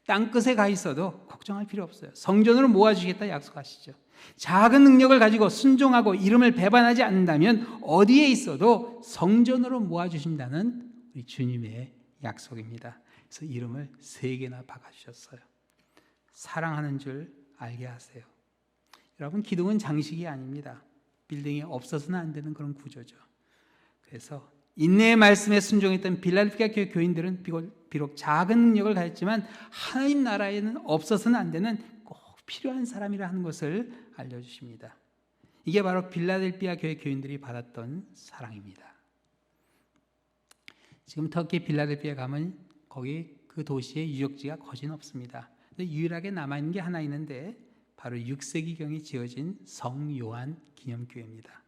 땅끝에 가 있어도 걱정할 필요 없어요. 성전으로 모아주시겠다 약속하시죠. 작은 능력을 가지고 순종하고 이름을 배반하지 않는다면 어디에 있어도 성전으로 모아주신다는 우리 주님의 약속입니다. 그래서 이름을 3개나 박아주셨어요. 사랑하는 줄 알게 하세요. 여러분, 기둥은 장식이 아닙니다. 빌딩이 없어서는 안 되는 그런 구조죠. 그래서 인내의 말씀에 순종했던 빌라델피아 교회 교인들은 비록 작은 능력을 가졌지만 하나님 나라에는 없어서는 안 되는 꼭 필요한 사람이라 하는 것을 알려주십니다. 이게 바로 빌라델피아 교회 교인들이 받았던 사랑입니다. 지금 터키 빌라델피아 가면 거기 그 도시의 유적지가 거진 없습니다. 근데 유일하게 남아있는 게 하나 있는데 바로 6세기경에 지어진 성 요한 기념교회입니다.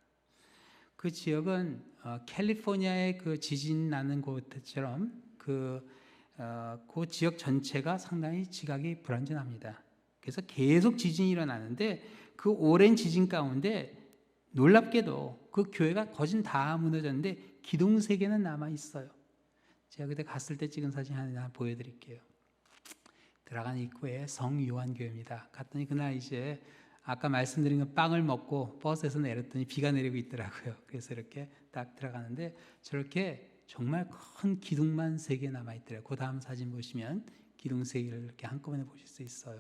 그 지역은 캘리포니아의 그 지진 나는 곳처럼 그 지역 전체가 상당히 지각이 불안전합니다. 그래서 계속 지진이 일어나는데 그 오랜 지진 가운데 놀랍게도 그 교회가 거진 다 무너졌는데 기둥 3개는 남아 있어요. 제가 그때 갔을 때 찍은 사진 하나 보여드릴게요. 들어간 입구에 성 요한 교회입니다. 갔더니 그날 이제 아까 말씀드린 그 빵을 먹고 버스에서 내렸더니 비가 내리고 있더라고요. 그래서 이렇게 딱 들어가는데 저렇게 정말 큰 기둥만 3개 남아있더라고요. 그 다음 사진 보시면 기둥 3개를 이렇게 한꺼번에 보실 수 있어요.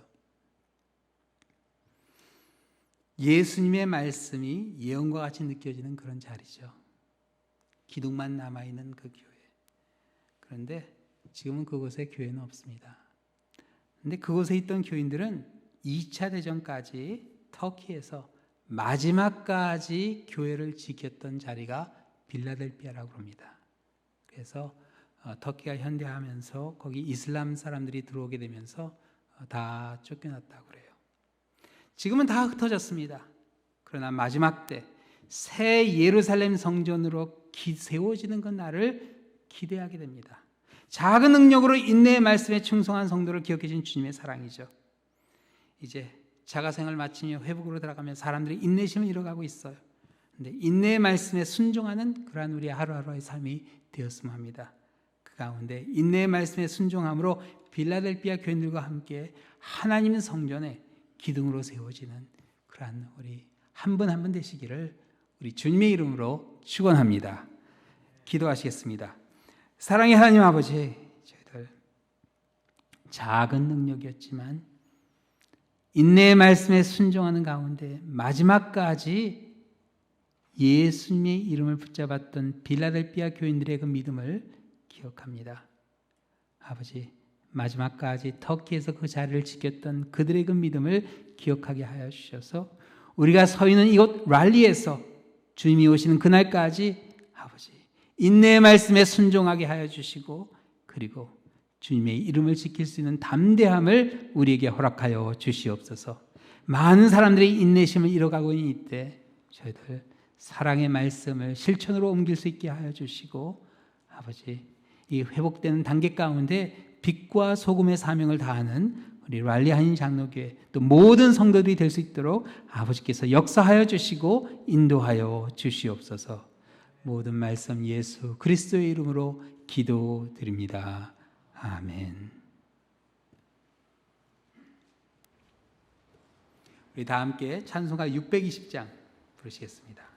예수님의 말씀이 예언과 같이 느껴지는 그런 자리죠. 기둥만 남아있는 그 교회. 그런데 지금은 그곳에 교회는 없습니다. 그런데 그곳에 있던 교인들은 2차 대전까지 터키에서 마지막까지 교회를 지켰던 자리가 빌라델피아라고 합니다. 그래서 터키가 현대화하면서 거기 이슬람 사람들이 들어오게 되면서 다 쫓겨났다고 그래요. 지금은 다 흩어졌습니다. 그러나 마지막 때 새 예루살렘 성전으로 세워지는 그 날을 기대하게 됩니다. 작은 능력으로 인내의 말씀에 충성한 성도를 기억해 주신 주님의 사랑이죠. 이제 자가생활 마치며 회복으로 들어가면 사람들이 인내심을 잃어가고 있어요. 그런데 인내의 말씀에 순종하는 그러한 우리 하루하루의 삶이 되었으면 합니다. 그 가운데 인내의 말씀에 순종함으로 빌라델비아 교인들과 함께 하나님 성전의 기둥으로 세워지는 그러한 우리 한 분 한 분 되시기를 우리 주님의 이름으로 축원합니다. 기도하시겠습니다. 사랑의 하나님 아버지, 저희들 작은 능력이었지만 인내의 말씀에 순종하는 가운데 마지막까지 예수님의 이름을 붙잡았던 빌라델비아 교인들의 그 믿음을 기억합니다. 아버지, 마지막까지 터키에서 그 자리를 지켰던 그들의 그 믿음을 기억하게 하여 주셔서 우리가 서 있는 이곳 랄리에서 주님이 오시는 그날까지 아버지 인내의 말씀에 순종하게 하여 주시고, 그리고 주님의 이름을 지킬 수 있는 담대함을 우리에게 허락하여 주시옵소서. 많은 사람들이 인내심을 잃어가고 있는 이때 저희들 사랑의 말씀을 실천으로 옮길 수 있게 하여 주시고, 아버지 이 회복되는 단계 가운데 빛과 소금의 사명을 다하는 우리 랄리 한인 장로교회 또 모든 성도들이 될 수 있도록 아버지께서 역사하여 주시고 인도하여 주시옵소서. 모든 말씀 예수 그리스도의 이름으로 기도드립니다. 아멘. 우리 다 함께 찬송가 620장 부르시겠습니다.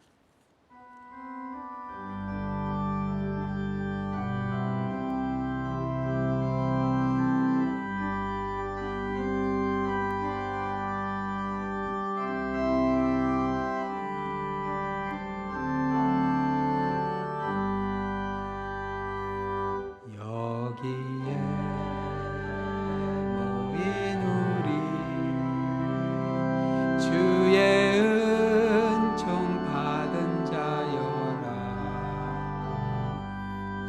여기에 모인 우리 주의 은총 받은 자여라.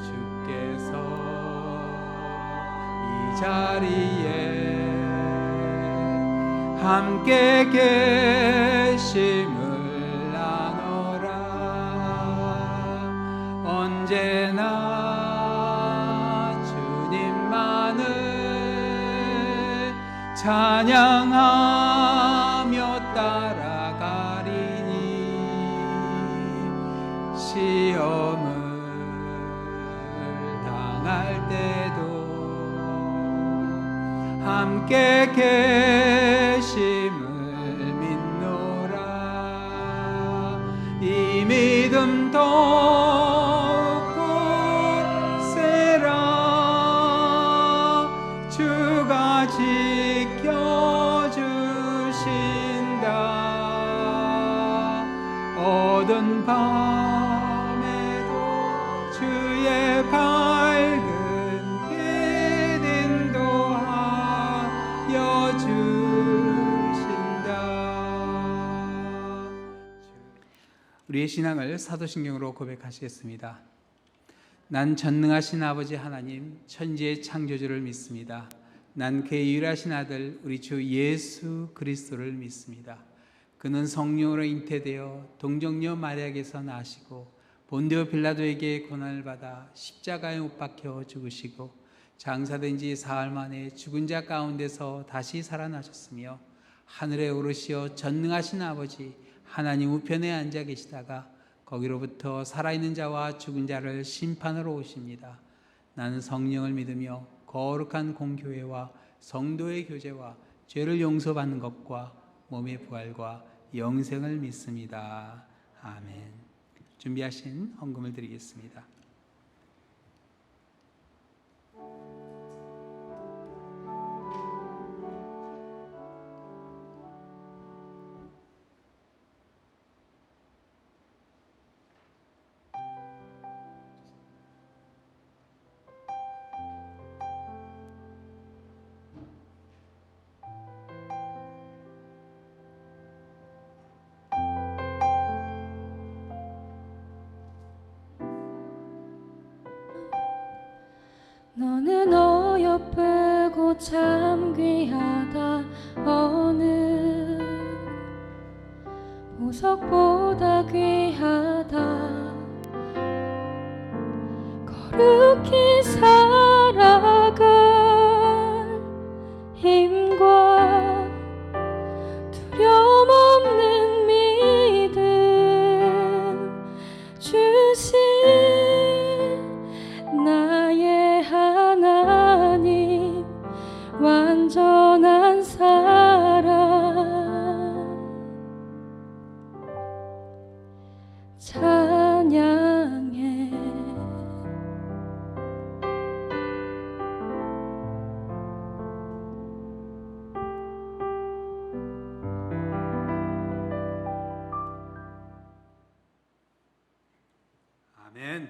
주께서 이 자리에 함께 계심을 나눠라. 언제나 찬양하며 따라가리니 시험을 당할 때도 함께 계심을 믿노라. 이 믿음 더욱 굳세라. 주가 지켜주신다. 어두운 밤에도 주의 밝은 빛 인도하여 주신다. 우리의 신앙을 사도신경으로 고백하시겠습니다. 난 전능하신 아버지 하나님 천지의 창조주를 믿습니다. 난 그의 유일하신 아들 우리 주 예수 그리스도를 믿습니다. 그는 성령으로 잉태되어 동정녀 마리아에게서 나시고 본디오 빌라도에게 고난을 받아 십자가에 못 박혀 죽으시고 장사된 지 사흘 만에 죽은 자 가운데서 다시 살아나셨으며 하늘에 오르시어 전능하신 아버지 하나님 우편에 앉아 계시다가 거기로부터 살아있는 자와 죽은 자를 심판하러 오십니다. 나는 성령을 믿으며 거룩한 공교회와 성도의 교제와 죄를 용서받는 것과 몸의 부활과 영생을 믿습니다. 아멘. 준비하신 헌금을 드리겠습니다.
너는 어여쁘고 참 귀하다. 어느 보석보다 귀하다. 거룩히 살아갈 힘과 두려움 없는 믿음 주신 나의 하나님 한 사람 찬양해.
아멘.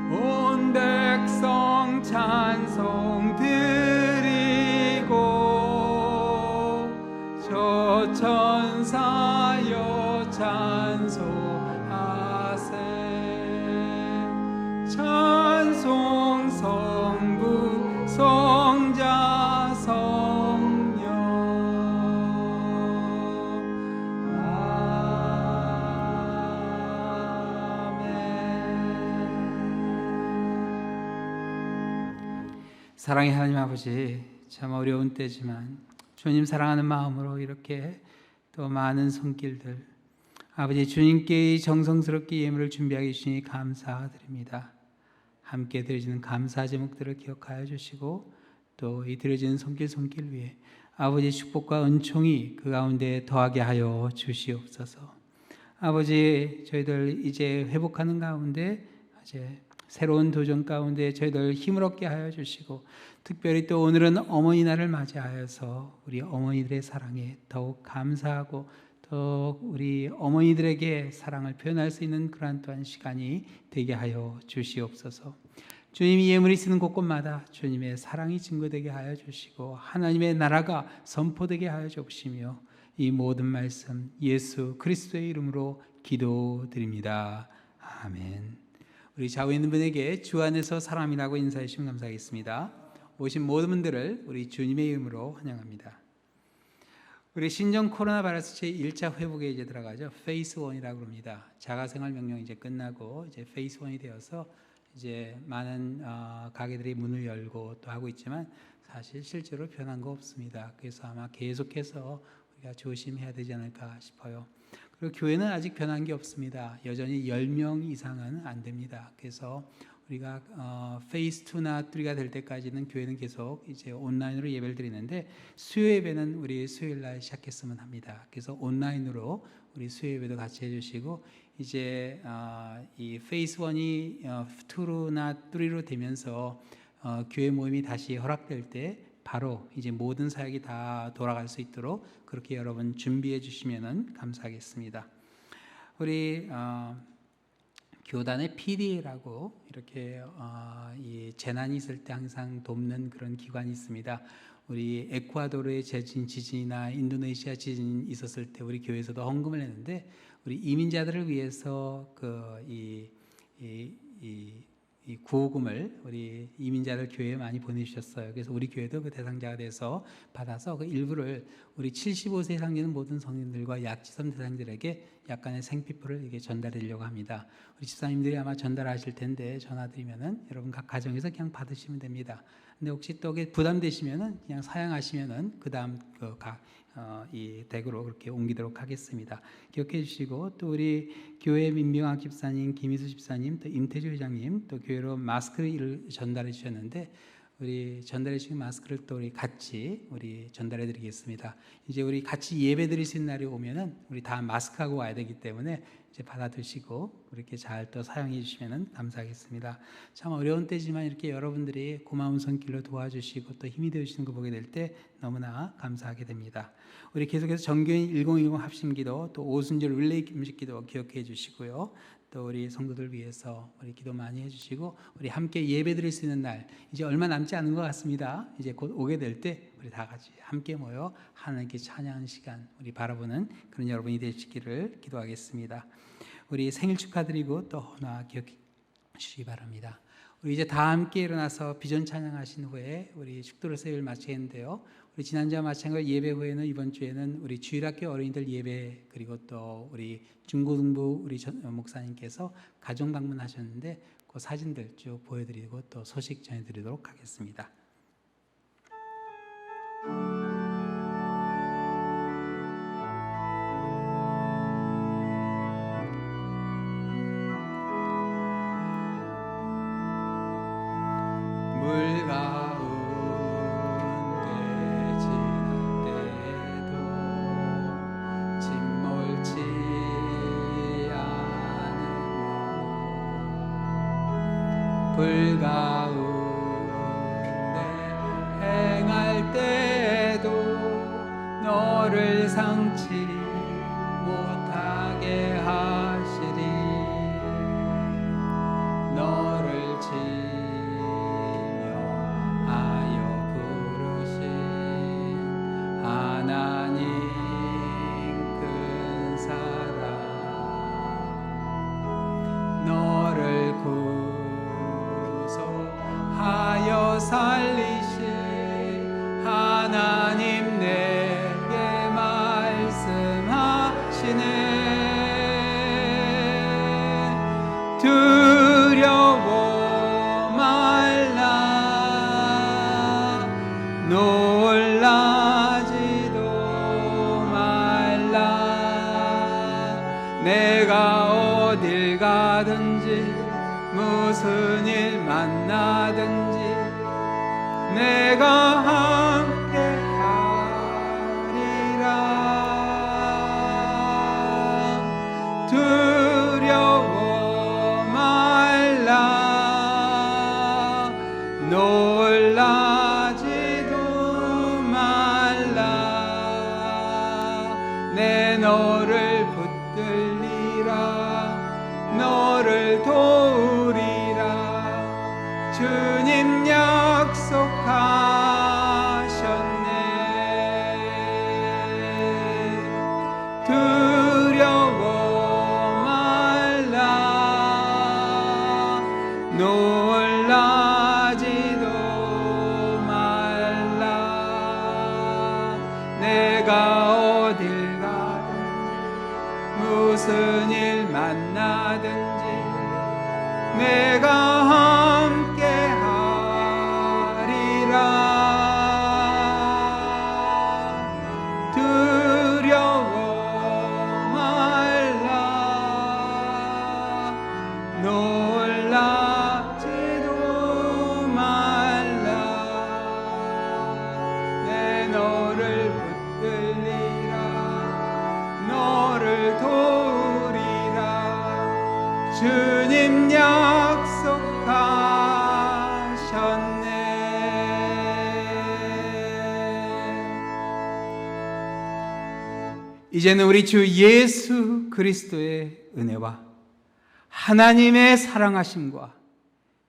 온 백성 찬송 드리고 저 천사여 찬송하세. 찬송 성부 성자 성령 아멘. 사랑의 하나님 아버지, 참 어려운 때지만 주님 사랑하는 마음으로 이렇게 또 많은 손길들 아버지 주님께 정성스럽게 예물을 준비하게 주시니 감사드립니다. 함께 드려지는 감사 제목들을 기억하여 주시고 또 이 드려지는 손길 위에 아버지의 축복과 은총이 그 가운데 더하게 하여 주시옵소서. 아버지, 저희들 이제 회복하는 가운데 이제 새로운 도전 가운데 저희들 힘을 얻게 하여 주시고 특별히 또 오늘은 어머니 날을 맞이하여서 우리 어머니들의 사랑에 더욱 감사하고 또 우리 어머니들에게 사랑을 표현할 수 있는 그러한 또한 시간이 되게 하여 주시옵소서. 주님이 예물이 쓰는 곳곳마다 주님의 사랑이 증거되게 하여 주시고 하나님의 나라가 선포되게 하여 주시며 이 모든 말씀 예수 그리스도의 이름으로 기도드립니다. 아멘. 우리 좌우에 있는 분에게 주 안에서 사람이라고 인사해 주시면 감사하겠습니다. 오신 모든 분들을 우리 주님의 이름으로 환영합니다. 우리 신종 코로나 바이러스 제1차 회복에 이제 들어가죠. 페이스 1이라고 합니다. 자가생활 명령 이제 끝나고 이제 페이스 1이 되어서 이제 많은 가게들이 문을 열고 또 하고 있지만 사실 실제로 변한 거 없습니다. 그래서 아마 계속해서 우리가 조심해야 되지 않을까 싶어요. 그리고 교회는 아직 변한 게 없습니다. 여전히 10명 이상은 안 됩니다. 그래서 우리가 페이스 2나 3가 될 때까지는 교회는 계속 이제 온라인으로 예배를 드리는데 수요 예배는 우리 수요일 날 시작했으면 합니다. 그래서 온라인으로 우리 수요 예배도 같이 해주시고 이제 이 페이스 1이 2나 3로 되면서 교회 모임이 다시 허락될 때 바로 이제 모든 사역이 다 돌아갈 수 있도록 그렇게 여러분 준비해 주시면은 감사하겠습니다. 우리 교단의 PD라고 이렇게 이 재난이 있을 때 항상 돕는 그런 기관이 있습니다. 우리 에콰도르의 지진이나 인도네시아 지진이 있었을 때 우리 교회에서도 헌금을 했는데 우리 이민자들을 위해서 이 구호금을 우리 이민자들 교회에 많이 보내주셨어요. 그래서 우리 교회도 그 대상자가 돼서 받아서 그 일부를 우리 75세 이상 되는 모든 성인들과 약지선 대상들에게 약간의 생피풀을 이렇게 전달하려고 합니다. 우리 집사님들이 아마 전달하실 텐데 전화드리면은 여러분 각 가정에서 그냥 받으시면 됩니다. 근데 혹시 또 부담되시면은 그냥 사양하시면은 그 다음 이 댁으로 그렇게 옮기도록 하겠습니다. 기억해 주시고 또 우리 교회 민병학 집사님, 김희수 집사님, 또 임태주 회장님 또 교회로 마스크를 전달해 주셨는데 우리 전달해 주신 마스크를 또 우리 같이 우리 전달해 드리겠습니다. 이제 우리 같이 예배 드릴 수 있는 날이 오면은 우리 다 마스크하고 와야 되기 때문에 이제 받아 드시고 그렇게 잘 또 사용해 주시면 감사하겠습니다. 참 어려운 때지만 이렇게 여러분들이 고마운 손길로 도와주시고 또 힘이 되어 주시는 거 보게 될 때 너무나 감사하게 됩니다. 우리 계속해서 정교인 1010 합심기도 또 오순절 릴레이 금식기도 기억해 주시고요. 또 우리 성도들 위해서 우리 기도 많이 해주시고 우리 함께 예배 드릴 수 있는 날 이제 얼마 남지 않은 것 같습니다. 이제 곧 오게 될 때 우리 다 같이 함께 모여 하나님께 찬양하는 시간 우리 바라보는 그런 여러분이 되시기를 기도하겠습니다. 우리 생일 축하드리고 또 헌화 기억해 주시기 바랍니다. 우리 이제 다 함께 일어나서 비전 찬양하신 후에 우리 축도로 세일 마치겠는데요. 우리 지난주와 마찬가지로 예배 후에는 이번 주에는 우리 주일학교 어린이들 예배 그리고 또 우리 중고등부 우리 목사님께서 가정 방문하셨는데 그 사진들 쭉 보여드리고 또 소식 전해드리도록 하겠습니다. 가운데 지날 때도 침몰치 않으며 불 가운데 행할 때도 너를 상치 못하게 하시리. 너를 칭령하여 부르신 하나님 큰 사랑, 너를 구속하여 살리신 하나님 내게 말씀하시네. 두려워 말라, 놀라지도 말라. 내가 어딜 가든지 무슨 일 만나든지 내가 함께 하리라. 두려워 말라, 놀라지도 말라. 내 너를 붙들리라, 너를 도우리라. 주님 약속하셨네. 두려워 말라, 놀라지도 말라. 내가 어딜 가든지 무슨 일 만나든지 내가 함께 하리라. 두려워 말라, 놀라지도 말라. 내 너를 붙들리라, 너를 도우리라. 주님 약속하셨네. 이제는 우리 주 예수 그리스도의 은혜와 하나님의 사랑하심과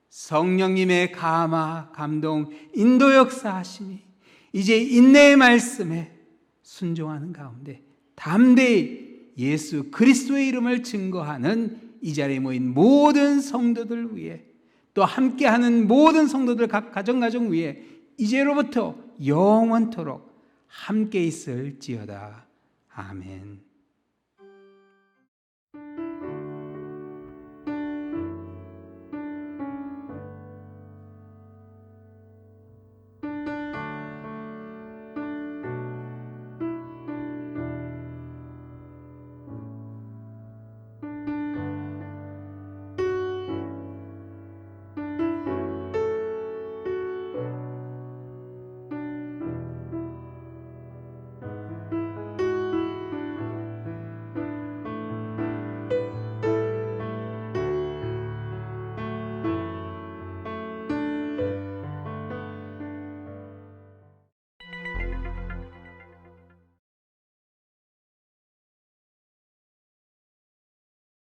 성령님의 감화, 감동, 인도 역사하심이 이제 인내의 말씀에 순종하는 가운데 담대히 예수 그리스도의 이름을 증거하는 이 자리에 모인 모든 성도들 위해, 또 함께하는 모든 성도들 각 가정 위에 이제로부터 영원토록 함께 있을지어다. 아멘.